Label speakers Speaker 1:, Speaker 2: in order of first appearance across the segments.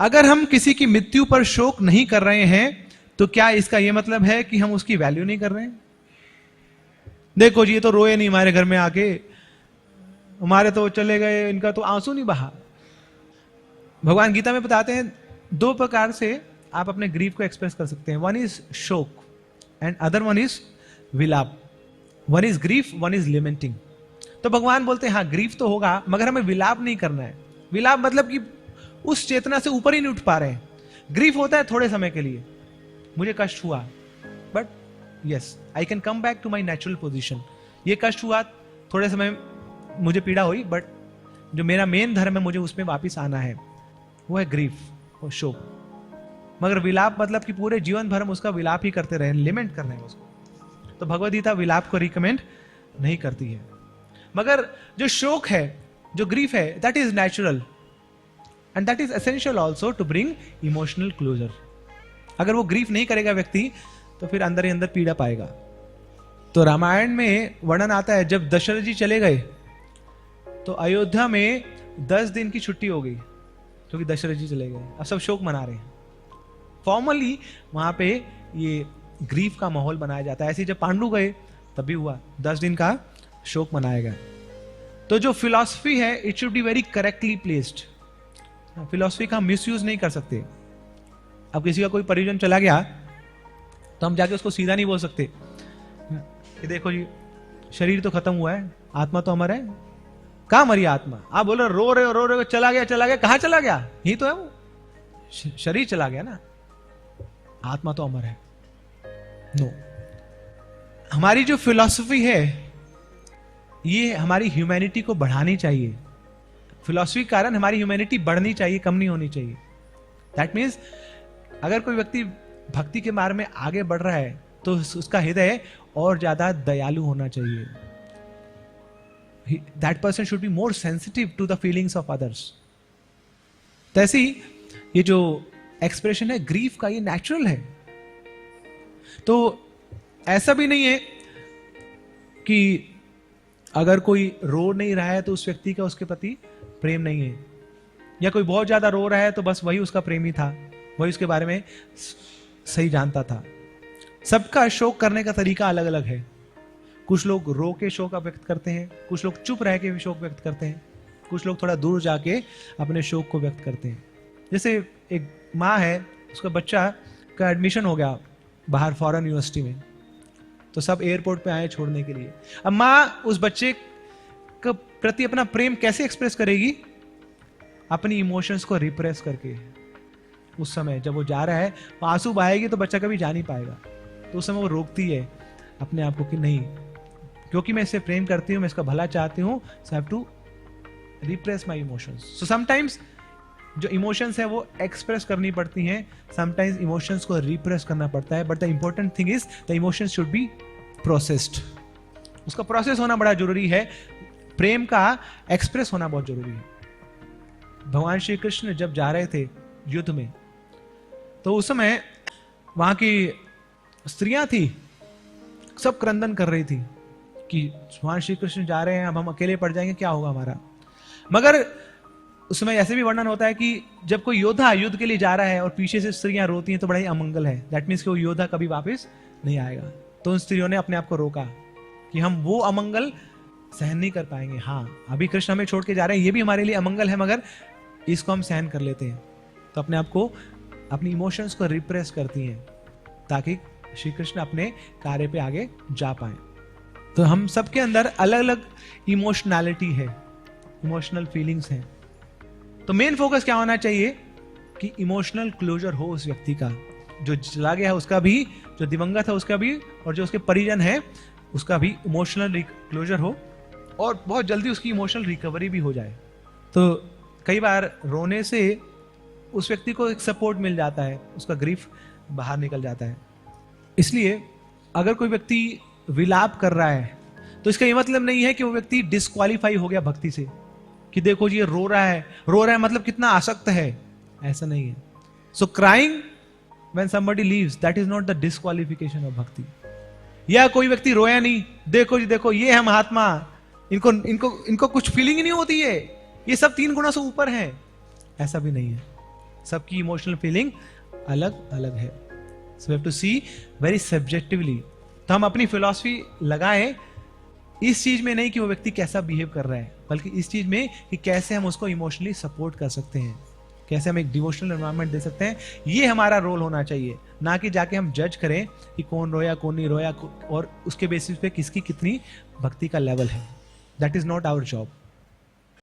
Speaker 1: अगर हम किसी की मृत्यु पर शोक नहीं कर रहे हैं तो क्या इसका यह मतलब है कि हम उसकी वैल्यू नहीं कर रहे हैं? देखो जी, ये तो रोए नहीं हमारे घर में आके, हमारे तो चले गए, इनका तो आंसू नहीं बहा। भगवान गीता में बताते हैं दो प्रकार से आप अपने ग्रीफ को एक्सप्रेस कर सकते हैं। वन इज शोक एंड अदर वन इज विलाप। One is grief, one is lamenting. तो भगवान बोलते हैं हाँ ग्रीफ तो होगा, मगर हमें विलाप नहीं करना है। विलाप मतलब कि उस चेतना से ऊपर ही नहीं उठ पा रहे हैं। ग्रीफ होता है थोड़े समय के लिए, मुझे कष्ट हुआ, but yes I can come back to my natural position. ये कष्ट हुआ, थोड़े समय मुझे पीड़ा हुई, बट जो मेरा मेन धर्म है मुझे उसमें वापिस आना है, वो है ग्रीफ और शोक। मगर विलाप मतलब कि पूरे जीवन भर हम उसका विलाप ही करते रहे, लिमेंट कर रहे हैं उसको। तो भगवद गीता विलाप को रिकमेंड नहीं करती है। मगर जो शोक है, जो ग्रीफ है, that is natural and that is essential also to bring emotional closure. अगर वो ग्रीफ नहीं करेगा व्यक्ति तो फिर अंदर ही अंदर पीड़ा पाएगा। तो रामायण में वर्णन आता है जब दशरथ जी चले गए तो अयोध्या में 10 दिन की छुट्टी हो गई, क्योंकि दशरथ जी चले गए। अब सब शोक मना रहे हैं। फॉर्मली वहां पे ये ग्रीफ का माहौल बनाया जाता है। ऐसे जब पांडु गए तब भी हुआ, 10 दिन का शोक मनाया गया। तो जो फिलॉसफी है it should be very correctly placed. Philosophy का हम मिसयूज नहीं कर सकते। अब किसी का कोई परिजन चला गया तो हम जाके उसको सीधा नहीं बोल सकते कि देखो जी शरीर तो खत्म हुआ है, आत्मा तो अमर है। कहां मरी आत्मा? आप बोल रहे रो रहे हो, चला गया। कहां चला गया? यही तो है, वो शरीर चला गया ना, आत्मा तो अमर है। नो, हमारी जो फिलॉसफी है ये हमारी ह्यूमैनिटी को बढ़ानी चाहिए। फिलॉसफी के कारण हमारी ह्यूमैनिटी बढ़नी चाहिए, कम नहीं होनी चाहिए। दैट मीन्स अगर कोई व्यक्ति भक्ति के मार्ग में आगे बढ़ रहा है तो उसका हृदय और ज्यादा दयालु होना चाहिए। That person should be more sensitive to the feelings of others. तो ऐसे ही ये जो एक्सप्रेशन है ग्रीफ का, ये नेचुरल है। तो ऐसा भी नहीं है कि अगर कोई रो नहीं रहा है तो उस व्यक्ति का उसके प्रति प्रेम नहीं है, या कोई बहुत ज्यादा रो रहा है तो बस वही उसका प्रेमी था, वही उसके बारे में सही जानता था। सबका शोक करने का तरीका अलग अलग है। कुछ लोग रो के शोक व्यक्त करते हैं, कुछ लोग चुप रह के भी शोक व्यक्त करते हैं, कुछ लोग थोड़ा दूर जाके अपने शोक को व्यक्त करते हैं। जैसे एक माँ है, उसका बच्चा का एडमिशन हो गया बाहर फॉरेन यूनिवर्सिटी में, तो सब एयरपोर्ट पे आए छोड़ने के लिए। अब माँ उस बच्चे के प्रति अपना प्रेम कैसे एक्सप्रेस करेगी? अपनी इमोशंस को रिप्रेस करके। उस समय जब वो जा रहा है, वो आंसू बहाएगी तो बच्चा कभी जा नहीं पाएगा, तो उस समय वो रोकती है अपने आप को कि नहीं, क्योंकि मैं इससे प्रेम करती हूँ, मैं इसका भला चाहती हूँ, so have to repress my emotions. So sometimes जो इमोशंस है वो एक्सप्रेस करनी पड़ती हैं, समटाइम्स इमोशंस को रिप्रेस करना पड़ता है। But the important thing is the emotions should be processed. उसका प्रोसेस होना बड़ा जरूरी है। प्रेम का एक्सप्रेस होना बहुत जरूरी है। भगवान श्री कृष्ण जब जा रहे थे युद्ध में, तो उस समय वहां की स्त्रियां थी, सब क्रंदन कर रही थी कि भगवान श्री कृष्ण जा रहे हैं, अब हम अकेले पड़ जाएंगे, क्या होगा हमारा। मगर उसमें ऐसे भी वर्णन होता है कि जब कोई योद्धा युद्ध के लिए जा रहा है और पीछे से स्त्रियां रोती हैं तो बड़ा ही अमंगल है। दैट मीन्स कि वो योद्धा कभी वापस नहीं आएगा। तो उन स्त्रियों ने अपने आप को रोका कि हम वो अमंगल सहन नहीं कर पाएंगे। हाँ, अभी कृष्ण हमें छोड़ के जा रहे हैं, ये भी हमारे लिए अमंगल है, मगर इसको हम सहन कर लेते हैं। तो अपने आप को, अपनी इमोशंस को रिप्रेस करती हैं ताकि श्री कृष्ण अपने कार्य पे आगे जा पाए। तो हम सबके अंदर अलग अलग इमोशनैलिटी है, इमोशनल फीलिंग्स हैं। तो मेन फोकस क्या होना चाहिए कि इमोशनल क्लोजर हो उस व्यक्ति का, जो चला गया है उसका भी, जो दिवंगत है उसका भी, और जो उसके परिजन है उसका भी इमोशनल क्लोजर हो, और बहुत जल्दी उसकी इमोशनल रिकवरी भी हो जाए। तो कई बार रोने से उस व्यक्ति को एक सपोर्ट मिल जाता है, उसका ग्रीफ बाहर निकल जाता है। इसलिए अगर कोई व्यक्ति विलाप कर रहा है तो इसका ये मतलब नहीं है कि वो व्यक्ति डिस्क्वालीफाई हो गया भक्ति से, कि देखो जी ये रो रहा है मतलब कितना आसक्त है, ऐसा नहीं है। So crying when somebody leaves, that is not the disqualification of भक्ति। या कोई व्यक्ति रोया नहीं, देखो जी देखो ये है महात्मा, इनको इनको इनको कुछ फीलिंग ही नहीं होती है, ये सब 3 गुणों से ऊपर है, ऐसा भी नहीं है। सबकी इमोशनल फीलिंग अलग अलग है. So we have to see very subjectively. तो हम अपनी फिलॉसफी लगाएं इस चीज में नहीं कि वो व्यक्ति कैसा बिहेव कर रहा है, बल्कि इस चीज में कि कैसे हम उसको इमोशनली सपोर्ट कर सकते हैं, कैसे हम एक डिवोशनल एनवायरनमेंट दे सकते हैं. ये हमारा रोल होना चाहिए, ना कि जाके हम जज करें कि कौन रोया कौन नहीं रोया और उसके बेसिस पे किसकी कितनी भक्ति का लेवल है. That is not our job.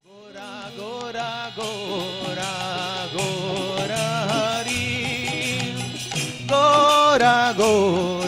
Speaker 2: गोरा गोरा गोरा गोरा हरी गोरा गोरा